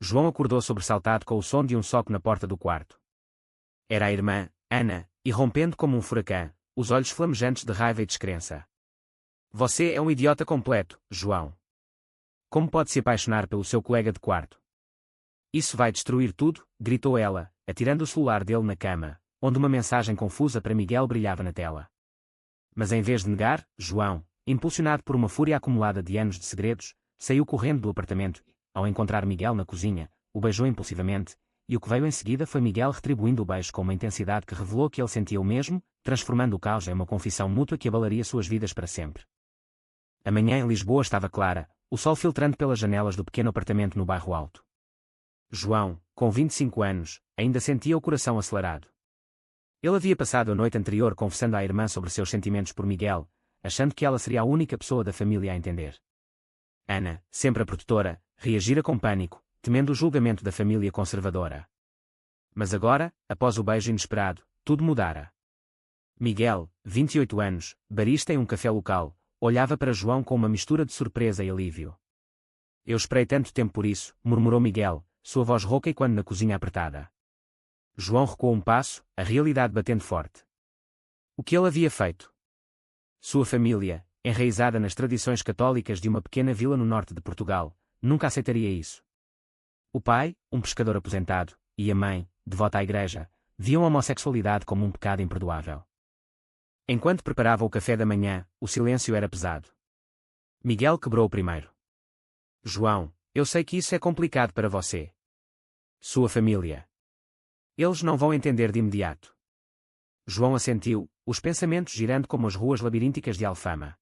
João acordou sobressaltado com o som de um soco na porta do quarto. Era a irmã, Ana, irrompendo como um furacão, os olhos flamejantes de raiva e descrença. Você é um idiota completo, João. Como pode se apaixonar pelo seu colega de quarto? Isso vai destruir tudo, gritou ela, atirando o celular dele na cama, onde uma mensagem confusa para Miguel brilhava na tela. Mas em vez de negar, João, impulsionado por uma fúria acumulada de anos de segredos, saiu correndo do apartamento e, ao encontrar Miguel na cozinha, o beijou impulsivamente, e o que veio em seguida foi Miguel retribuindo o beijo com uma intensidade que revelou que ele sentia o mesmo, transformando o caos em uma confissão mútua que abalaria suas vidas para sempre. A manhã em Lisboa estava clara, o sol filtrando pelas janelas do pequeno apartamento no bairro Alto. João, com 25 anos, ainda sentia o coração acelerado. Ele havia passado a noite anterior confessando à irmã sobre seus sentimentos por Miguel, achando que ela seria a única pessoa da família a entender. Ana, sempre a protetora, reagira com pânico, temendo o julgamento da família conservadora. Mas agora, após o beijo inesperado, tudo mudara. Miguel, 28 anos, barista em um café local, olhava para João com uma mistura de surpresa e alívio. Eu esperei tanto tempo por isso, murmurou Miguel, sua voz rouca e quando na cozinha apertada. João recuou um passo, a realidade batendo forte. O que ele havia feito? Sua família, enraizada nas tradições católicas de uma pequena vila no norte de Portugal, nunca aceitaria isso. O pai, um pescador aposentado, e a mãe, devota à igreja, viam a homossexualidade como um pecado imperdoável. Enquanto preparava o café da manhã, o silêncio era pesado. Miguel quebrou o primeiro. João, eu sei que isso é complicado para você. Sua família. Eles não vão entender de imediato. João assentiu, os pensamentos girando como as ruas labirínticas de Alfama.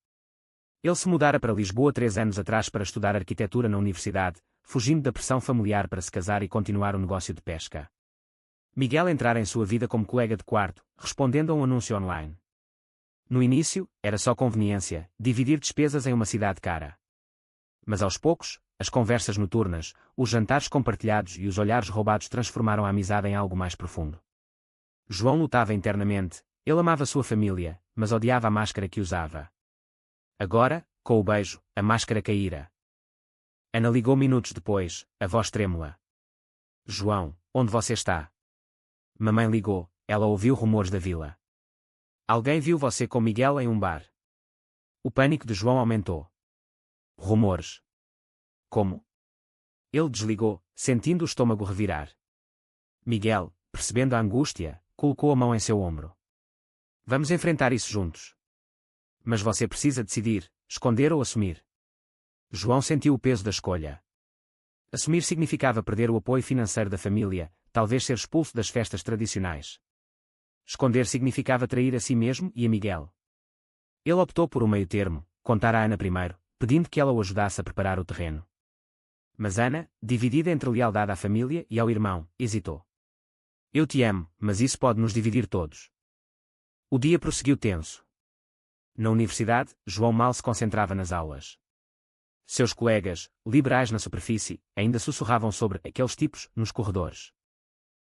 Ele se mudara para Lisboa 3 anos atrás para estudar arquitetura na universidade, fugindo da pressão familiar para se casar e continuar o negócio de pesca. Miguel entrara em sua vida como colega de quarto, respondendo a um anúncio online. No início, era só conveniência, dividir despesas em uma cidade cara. Mas aos poucos, as conversas noturnas, os jantares compartilhados e os olhares roubados transformaram a amizade em algo mais profundo. João lutava internamente, ele amava sua família, mas odiava a máscara que usava. Agora, com o beijo, a máscara caíra. Ana ligou minutos depois, a voz trêmula. João, onde você está? Mamãe ligou, ela ouviu rumores da vila. Alguém viu você com Miguel em um bar. O pânico de João aumentou. Rumores. Como? Ele desligou, sentindo o estômago revirar. Miguel, percebendo a angústia, colocou a mão em seu ombro. Vamos enfrentar isso juntos. Mas você precisa decidir, esconder ou assumir. João sentiu o peso da escolha. Assumir significava perder o apoio financeiro da família, talvez ser expulso das festas tradicionais. Esconder significava trair a si mesmo e a Miguel. Ele optou por um meio-termo, contar a Ana primeiro, pedindo que ela o ajudasse a preparar o terreno. Mas Ana, dividida entre lealdade à família e ao irmão, hesitou. Eu te amo, mas isso pode nos dividir todos. O dia prosseguiu tenso. Na universidade, João mal se concentrava nas aulas. Seus colegas, liberais na superfície, ainda sussurravam sobre aqueles tipos nos corredores.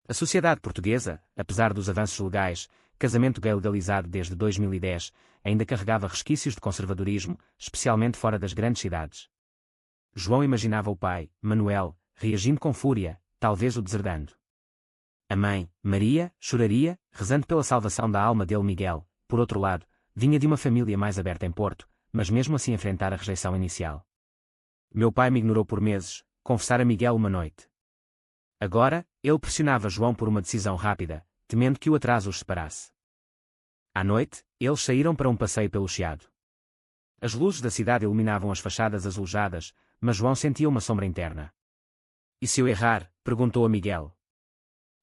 A sociedade portuguesa, apesar dos avanços legais, casamento gay legalizado desde 2010, ainda carregava resquícios de conservadorismo, especialmente fora das grandes cidades. João imaginava o pai, Manuel, reagindo com fúria, talvez o deserdando. A mãe, Maria, choraria, rezando pela salvação da alma dele Miguel, por outro lado, vinha de uma família mais aberta em Porto, mas mesmo assim enfrentar a rejeição inicial. Meu pai me ignorou por meses, confessara Miguel uma noite. Agora, ele pressionava João por uma decisão rápida, temendo que o atraso os separasse. À noite, eles saíram para um passeio pelo Chiado. As luzes da cidade iluminavam as fachadas azulejadas, mas João sentia uma sombra interna. E se eu errar? Perguntou a Miguel.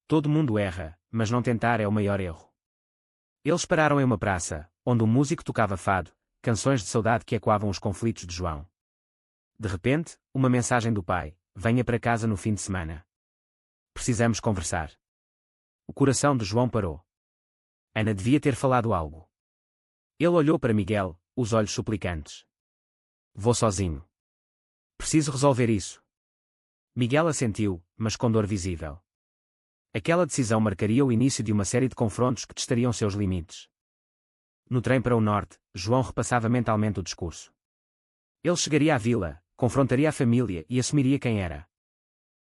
Todo mundo erra, mas não tentar é o maior erro. Eles pararam em uma praça, onde um músico tocava fado, canções de saudade que ecoavam os conflitos de João. De repente, uma mensagem do pai: venha para casa no fim de semana. Precisamos conversar. O coração de João parou. Ana devia ter falado algo. Ele olhou para Miguel, os olhos suplicantes. Vou sozinho. Preciso resolver isso. Miguel assentiu, mas com dor visível. Aquela decisão marcaria o início de uma série de confrontos que testariam seus limites. No trem para o norte, João repassava mentalmente o discurso. Ele chegaria à vila, confrontaria a família e assumiria quem era.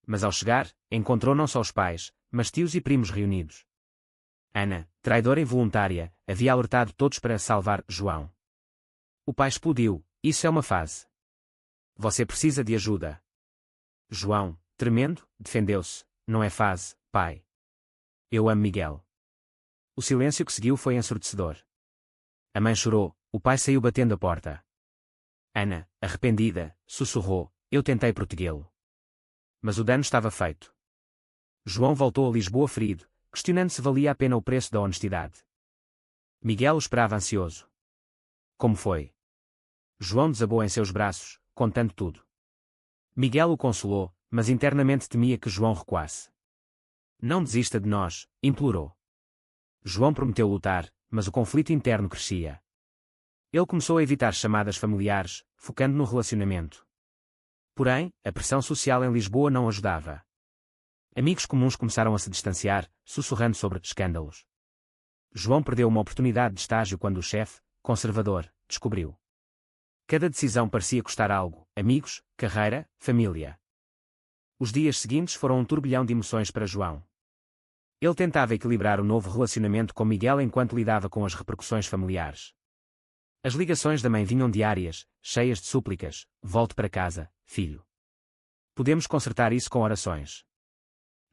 Mas ao chegar, encontrou não só os pais, mas tios e primos reunidos. Ana, traidora involuntária, havia alertado todos para salvar João. O pai explodiu: isso é uma fase. Você precisa de ajuda. João, tremendo, defendeu-se: não é fase, pai. Eu amo Miguel. O silêncio que seguiu foi ensurdecedor. A mãe chorou, o pai saiu batendo a porta. Ana, arrependida, sussurrou: eu tentei protegê-lo. Mas o dano estava feito. João voltou a Lisboa ferido, questionando se valia a pena o preço da honestidade. Miguel o esperava ansioso. Como foi? João desabou em seus braços, contando tudo. Miguel o consolou, mas internamente temia que João recuasse. Não desista de nós, implorou. João prometeu lutar, mas o conflito interno crescia. Ele começou a evitar chamadas familiares, focando no relacionamento. Porém, a pressão social em Lisboa não ajudava. Amigos comuns começaram a se distanciar, sussurrando sobre escândalos. João perdeu uma oportunidade de estágio quando o chefe, conservador, descobriu. Cada decisão parecia custar algo: amigos, carreira, família. Os dias seguintes foram um turbilhão de emoções para João. Ele tentava equilibrar o novo relacionamento com Miguel enquanto lidava com as repercussões familiares. As ligações da mãe vinham diárias, cheias de súplicas: volte para casa, filho. Podemos consertar isso com orações.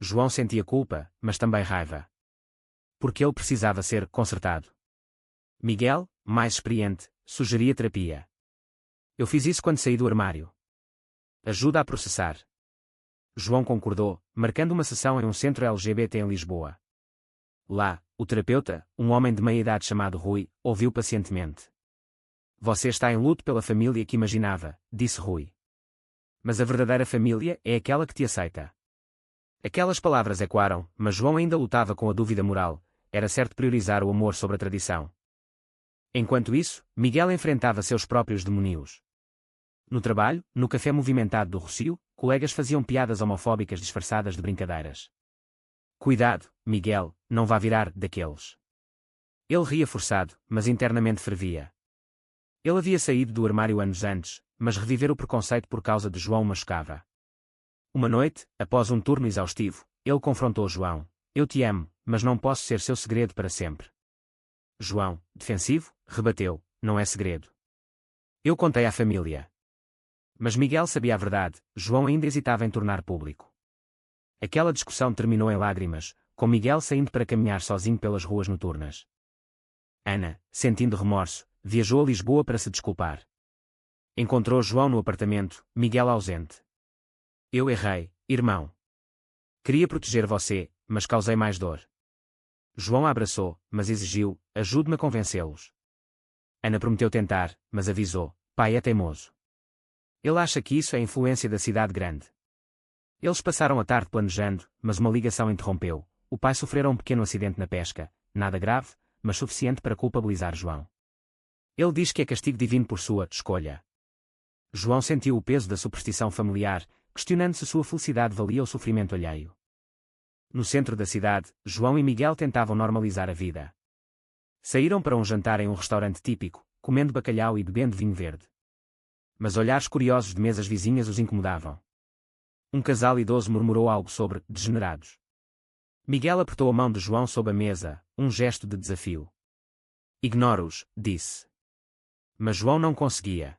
João sentia culpa, mas também raiva. Porque ele precisava ser consertado. Miguel, mais experiente, sugeria terapia. Eu fiz isso quando saí do armário. Ajuda a processar. João concordou, marcando uma sessão em um centro LGBT em Lisboa. Lá, o terapeuta, um homem de meia-idade chamado Rui, ouviu pacientemente. Você está em luto pela família que imaginava, disse Rui. Mas a verdadeira família é aquela que te aceita. Aquelas palavras ecoaram, mas João ainda lutava com a dúvida moral: era certo priorizar o amor sobre a tradição. Enquanto isso, Miguel enfrentava seus próprios demónios. No trabalho, no café movimentado do Rocio, colegas faziam piadas homofóbicas disfarçadas de brincadeiras. Cuidado, Miguel, não vá virar daqueles. Ele ria forçado, mas internamente fervia. Ele havia saído do armário anos antes, mas reviver o preconceito por causa de João machucava. Uma noite, após um turno exaustivo, ele confrontou João: eu te amo, mas não posso ser seu segredo para sempre. João, defensivo, rebateu: não é segredo. Eu contei à família. Mas Miguel sabia a verdade: João ainda hesitava em tornar público. Aquela discussão terminou em lágrimas, com Miguel saindo para caminhar sozinho pelas ruas noturnas. Ana, sentindo remorso, viajou a Lisboa para se desculpar. Encontrou João no apartamento, Miguel ausente. Eu errei, irmão. Queria proteger você, mas causei mais dor. João a abraçou, mas exigiu: ajude-me a convencê-los. Ana prometeu tentar, mas avisou: pai é teimoso. Ele acha que isso é influência da cidade grande. Eles passaram a tarde planejando, mas uma ligação interrompeu. O pai sofrera um pequeno acidente na pesca, nada grave, mas suficiente para culpabilizar João. Ele diz que é castigo divino por sua escolha. João sentiu o peso da superstição familiar, questionando se sua felicidade valia o sofrimento alheio. No centro da cidade, João e Miguel tentavam normalizar a vida. Saíram para um jantar em um restaurante típico, comendo bacalhau e bebendo vinho verde. Mas olhares curiosos de mesas vizinhas os incomodavam. Um casal idoso murmurou algo sobre degenerados. Miguel apertou a mão de João sob a mesa, um gesto de desafio. Ignoro-os, disse. Mas João não conseguia.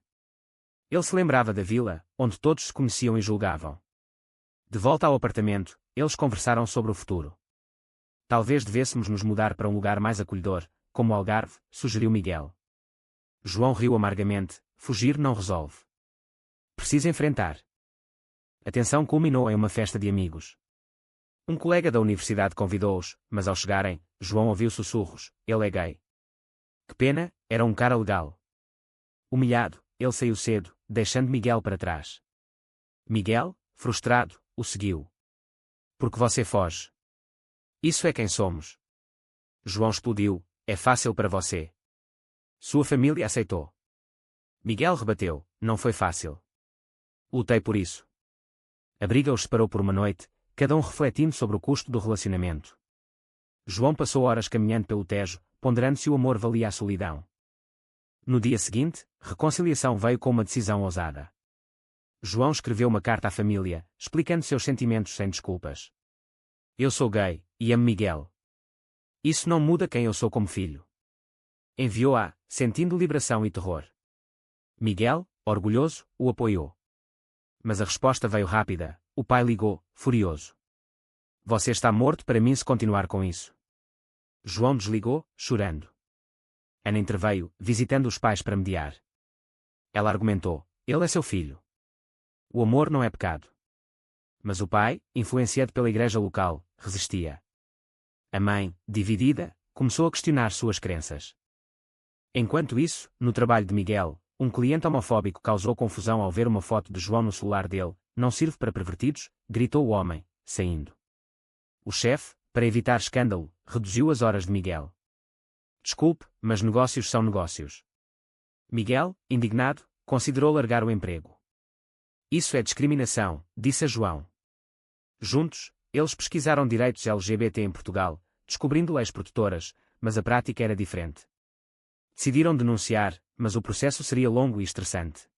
Ele se lembrava da vila, onde todos se conheciam e julgavam. De volta ao apartamento, eles conversaram sobre o futuro. Talvez devêssemos nos mudar para um lugar mais acolhedor, como o Algarve, sugeriu Miguel. João riu amargamente: fugir não resolve. Precisa enfrentar. A tensão culminou em uma festa de amigos. Um colega da universidade convidou-os, mas ao chegarem, João ouviu sussurros: ele é gay. Que pena, era um cara legal. Humilhado, ele saiu cedo, deixando Miguel para trás. Miguel, frustrado, o seguiu. Porque você foge. Isso é quem somos. João explodiu: é fácil para você. Sua família aceitou. Miguel rebateu: não foi fácil. Lutei por isso. A briga os separou por uma noite, cada um refletindo sobre o custo do relacionamento. João passou horas caminhando pelo Tejo, ponderando se o amor valia a solidão. No dia seguinte, reconciliação veio com uma decisão ousada. João escreveu uma carta à família, explicando seus sentimentos sem desculpas. Eu sou gay, e amo Miguel. Isso não muda quem eu sou como filho. Enviou-a, sentindo liberação e terror. Miguel, orgulhoso, o apoiou. Mas a resposta veio rápida. O pai ligou, furioso. Você está morto para mim se continuar com isso. João desligou, chorando. Ana interveio, visitando os pais para mediar. Ela argumentou, ele é seu filho. O amor não é pecado. Mas o pai, influenciado pela igreja local, resistia. A mãe, dividida, começou a questionar suas crenças. Enquanto isso, no trabalho de Miguel, um cliente homofóbico causou confusão ao ver uma foto de João no celular dele. Não serve para pervertidos, gritou o homem, saindo. O chefe, para evitar escândalo, reduziu as horas de Miguel. Desculpe, mas negócios são negócios. Miguel, indignado, considerou largar o emprego. Isso é discriminação, disse a João. Juntos, eles pesquisaram direitos LGBT em Portugal, descobrindo leis protetoras, mas a prática era diferente. Decidiram denunciar, mas o processo seria longo e estressante.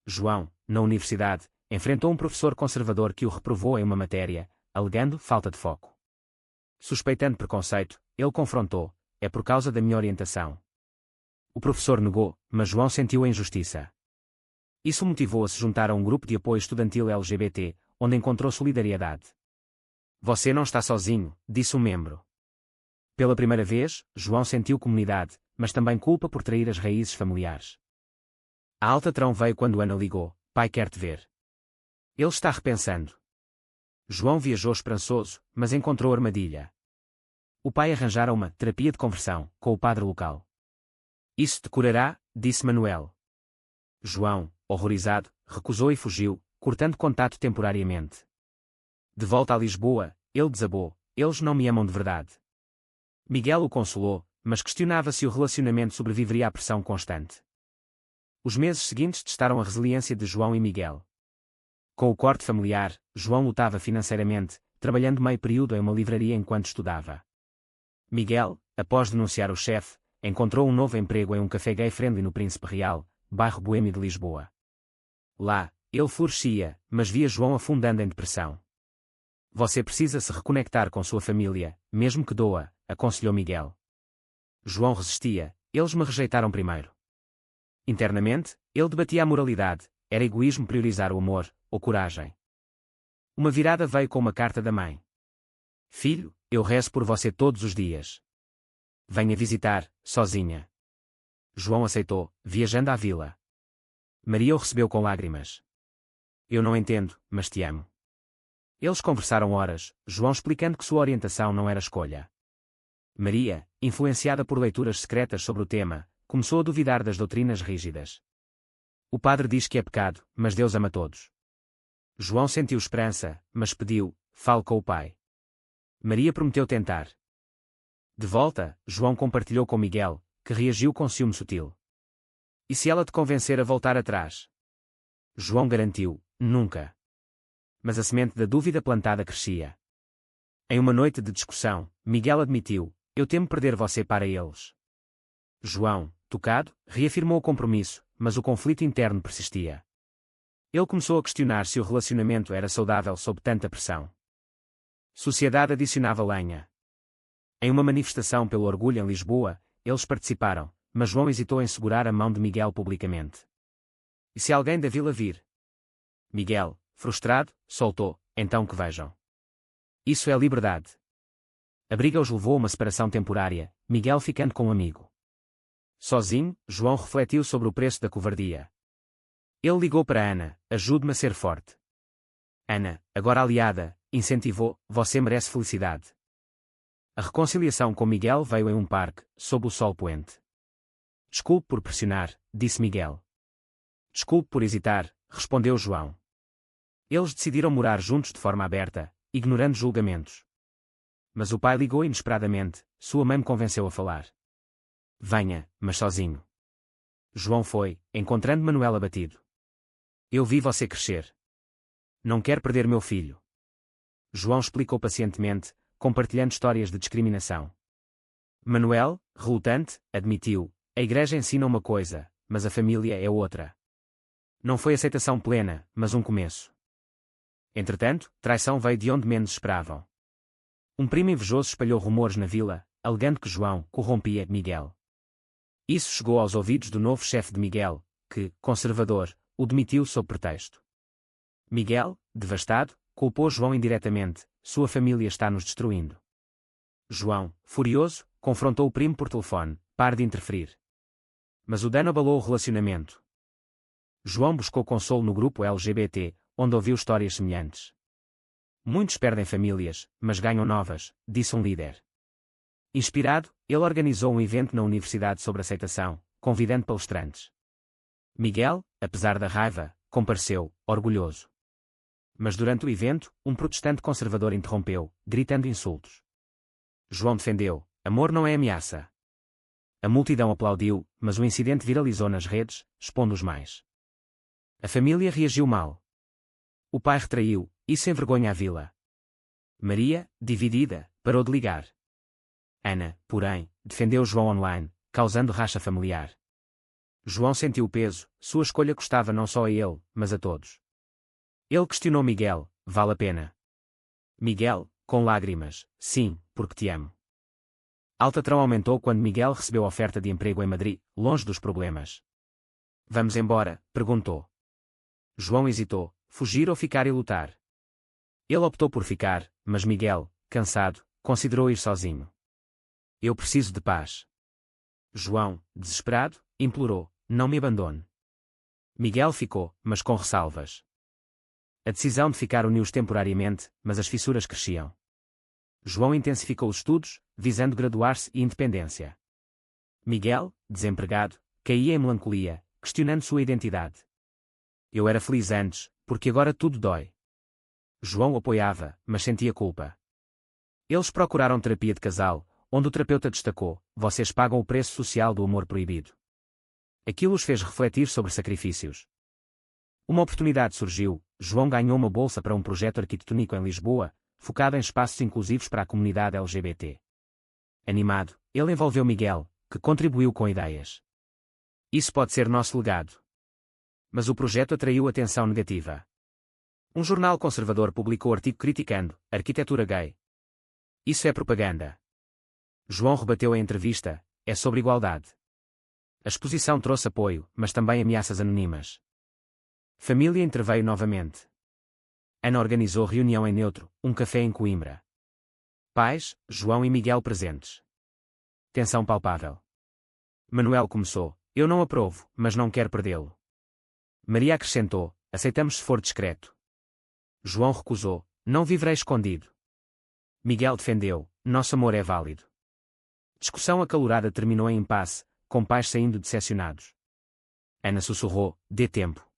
João, na universidade, enfrentou um professor conservador que o reprovou em uma matéria, alegando falta de foco. Suspeitando preconceito, ele confrontou, é por causa da minha orientação. O professor negou, mas João sentiu a injustiça. Isso o motivou a se juntar a um grupo de apoio estudantil LGBT, onde encontrou solidariedade. Você não está sozinho, disse um membro. Pela primeira vez, João sentiu comunidade, mas também culpa por trair as raízes familiares. A altatrão veio quando Ana ligou, pai quer te ver. Ele está repensando. João viajou esperançoso, mas encontrou armadilha. O pai arranjara uma terapia de conversão, com o padre local. Isso te curará, disse Manuel. João, horrorizado, recusou e fugiu, cortando contato temporariamente. De volta a Lisboa, ele desabou, eles não me amam de verdade. Miguel o consolou, mas questionava se o relacionamento sobreviveria à pressão constante. Os meses seguintes testaram a resiliência de João e Miguel. Com o corte familiar, João lutava financeiramente, trabalhando meio período em uma livraria enquanto estudava. Miguel, após denunciar o chefe, encontrou um novo emprego em um café gay-friendly no Príncipe Real, bairro boêmio de Lisboa. Lá, ele florescia, mas via João afundando em depressão. Você precisa se reconectar com sua família, mesmo que doa, aconselhou Miguel. João resistia, eles me rejeitaram primeiro. Internamente, ele debatia a moralidade, era egoísmo priorizar o amor, ou coragem. Uma virada veio com uma carta da mãe. Filho, eu rezo por você todos os dias. Venha visitar, sozinha. João aceitou, viajando à vila. Maria o recebeu com lágrimas. Eu não entendo, mas te amo. Eles conversaram horas, João explicando que sua orientação não era escolha. Maria, influenciada por leituras secretas sobre o tema, começou a duvidar das doutrinas rígidas. O padre diz que é pecado, mas Deus ama todos. João sentiu esperança, mas pediu, fale com o pai. Maria prometeu tentar. De volta, João compartilhou com Miguel, que reagiu com ciúme sutil. E se ela te convencer a voltar atrás? João garantiu, nunca. Mas a semente da dúvida plantada crescia. Em uma noite de discussão, Miguel admitiu, eu temo perder você para eles. João, tocado, reafirmou o compromisso, mas o conflito interno persistia. Ele começou a questionar se o relacionamento era saudável sob tanta pressão. Sociedade adicionava lenha. Em uma manifestação pelo orgulho em Lisboa, eles participaram, mas João hesitou em segurar a mão de Miguel publicamente. E se alguém da vila vir? Miguel, frustrado, soltou, então que vejam. Isso é liberdade. A briga os levou a uma separação temporária, Miguel ficando com um amigo. Sozinho, João refletiu sobre o preço da covardia. Ele ligou para Ana, ajude-me a ser forte. Ana, agora aliada, incentivou, você merece felicidade. A reconciliação com Miguel veio em um parque, sob o sol poente. Desculpe por pressionar, disse Miguel. Desculpe por hesitar, respondeu João. Eles decidiram morar juntos de forma aberta, ignorando julgamentos. Mas o pai ligou inesperadamente, sua mãe me convenceu a falar. Venha, mas sozinho. João foi, encontrando Manuel abatido. Eu vi você crescer. Não quero perder meu filho. João explicou pacientemente, compartilhando histórias de discriminação. Manuel, relutante, admitiu, a igreja ensina uma coisa, mas a família é outra. Não foi aceitação plena, mas um começo. Entretanto, traição veio de onde menos esperavam. Um primo invejoso espalhou rumores na vila, alegando que João corrompia Miguel. Isso chegou aos ouvidos do novo chefe de Miguel, que, conservador, o demitiu sob pretexto. Miguel, devastado, culpou João indiretamente: sua família está nos destruindo. João, furioso, confrontou o primo por telefone: pare de interferir. Mas o dano abalou o relacionamento. João buscou consolo no grupo LGBT, onde ouviu histórias semelhantes. Muitos perdem famílias, mas ganham novas, disse um líder. Inspirado, ele organizou um evento na universidade sobre aceitação, convidando palestrantes. Miguel, apesar da raiva, compareceu, orgulhoso. Mas durante o evento, um protestante conservador interrompeu, gritando insultos. João defendeu: amor não é ameaça. A multidão aplaudiu, mas o incidente viralizou nas redes, expondo-os mais. A família reagiu mal. O pai retraiu: isso envergonha a vila. Maria, dividida, parou de ligar. Ana, porém, defendeu João online, causando racha familiar. João sentiu o peso: sua escolha custava não só a ele, mas a todos. Ele questionou Miguel: vale a pena? Miguel, com lágrimas: sim, porque te amo. Alcatrão aumentou quando Miguel recebeu oferta de emprego em Madrid, longe dos problemas. Vamos embora? Perguntou. João hesitou: fugir ou ficar e lutar? Ele optou por ficar, mas Miguel, cansado, considerou ir sozinho. Eu preciso de paz. João, desesperado, implorou: não me abandone. Miguel ficou, mas com ressalvas. A decisão de ficar uniu-os temporariamente, mas as fissuras cresciam. João intensificou os estudos, visando graduar-se e independência. Miguel, desempregado, caía em melancolia, questionando sua identidade. Eu era feliz antes, porque agora tudo dói. João o apoiava, mas sentia culpa. Eles procuraram terapia de casal, onde o terapeuta destacou: vocês pagam o preço social do amor proibido. Aquilo os fez refletir sobre sacrifícios. Uma oportunidade surgiu: João ganhou uma bolsa para um projeto arquitetônico em Lisboa, focado em espaços inclusivos para a comunidade LGBT. Animado, ele envolveu Miguel, que contribuiu com ideias. Isso pode ser nosso legado. Mas o projeto atraiu atenção negativa. Um jornal conservador publicou artigo criticando arquitetura gay. Isso é propaganda. João rebateu a entrevista: é sobre igualdade. A exposição trouxe apoio, mas também ameaças anônimas. Família interveio novamente. Ana organizou reunião em Neutro, um café em Coimbra. Pais, João e Miguel presentes. Tensão palpável. Manuel começou: eu não aprovo, mas não quero perdê-lo. Maria acrescentou: aceitamos se for discreto. João recusou: não viverei escondido. Miguel defendeu: nosso amor é válido. Discussão acalorada terminou em impasse, com pais saindo decepcionados. Ana sussurrou: dê tempo.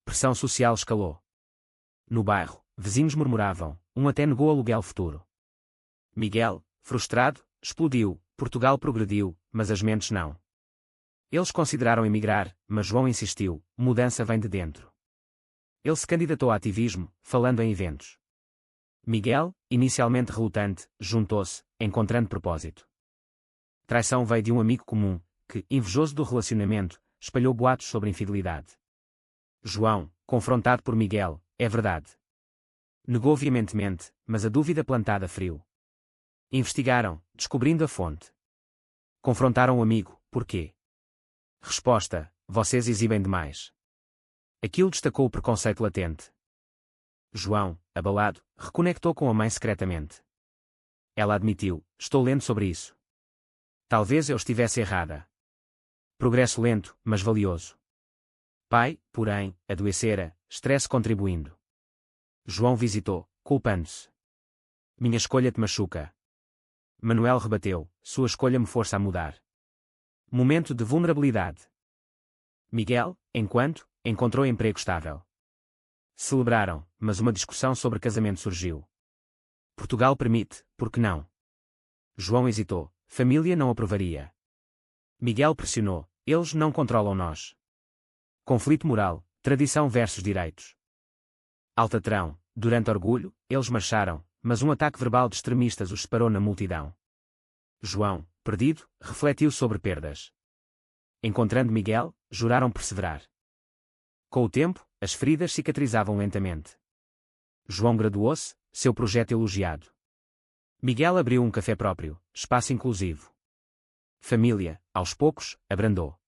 Pressão social escalou. No bairro, vizinhos murmuravam, um até negou aluguel futuro. Miguel, frustrado, explodiu: Portugal progrediu, mas as mentes não. Eles consideraram emigrar, mas João insistiu: mudança vem de dentro. Ele se candidatou a ativismo, falando em eventos. Miguel, inicialmente relutante, juntou-se, encontrando propósito. Traição veio de um amigo comum, que, invejoso do relacionamento, espalhou boatos sobre infidelidade. João, confrontado por Miguel: é verdade. Negou veementemente, mas a dúvida plantada feriu. Investigaram, descobrindo a fonte. Confrontaram o amigo: porquê? Resposta: vocês exibem demais. Aquilo destacou o preconceito latente. João, abalado, reconectou com a mãe secretamente. Ela admitiu: estou lendo sobre isso. Talvez eu estivesse errada. Progresso lento, mas valioso. Pai, porém, adoecera, estresse contribuindo. João visitou, culpando-se. Minha escolha te machuca. Manuel rebateu: sua escolha me força a mudar. Momento de vulnerabilidade. Miguel, enquanto, encontrou emprego estável. Celebraram, mas uma discussão sobre casamento surgiu. Portugal permite, por que não? João hesitou: família não aprovaria. Miguel pressionou: eles não controlam nós. Conflito moral, tradição versus direitos. Alcatrão, durante orgulho, eles marcharam, mas um ataque verbal de extremistas os separou na multidão. João, perdido, refletiu sobre perdas. Encontrando Miguel, juraram perseverar. Com o tempo, as feridas cicatrizavam lentamente. João graduou-se, seu projeto elogiado. Miguel abriu um café próprio, espaço inclusivo. Família, aos poucos, abrandou.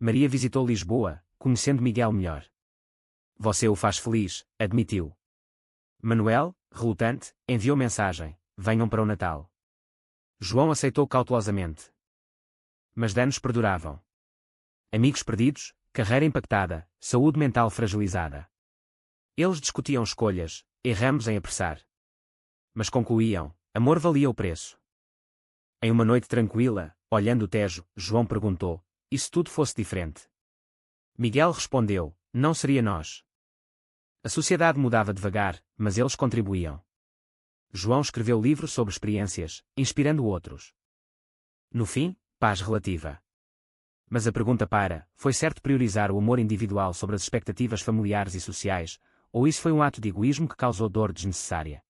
Maria visitou Lisboa, conhecendo Miguel melhor. Você o faz feliz, admitiu. Manuel, relutante, enviou mensagem: venham para o Natal. João aceitou cautelosamente. Mas danos perduravam. Amigos perdidos, carreira impactada, saúde mental fragilizada. Eles discutiam escolhas, erramos em apressar. Mas concluíam: amor valia o preço. Em uma noite tranquila, olhando o Tejo, João perguntou: e se tudo fosse diferente? Miguel respondeu: não seria nós. A sociedade mudava devagar, mas eles contribuíam. João escreveu livro sobre experiências, inspirando outros. No fim, paz relativa. Mas a pergunta foi certo priorizar o amor individual sobre as expectativas familiares e sociais, ou isso foi um ato de egoísmo que causou dor desnecessária?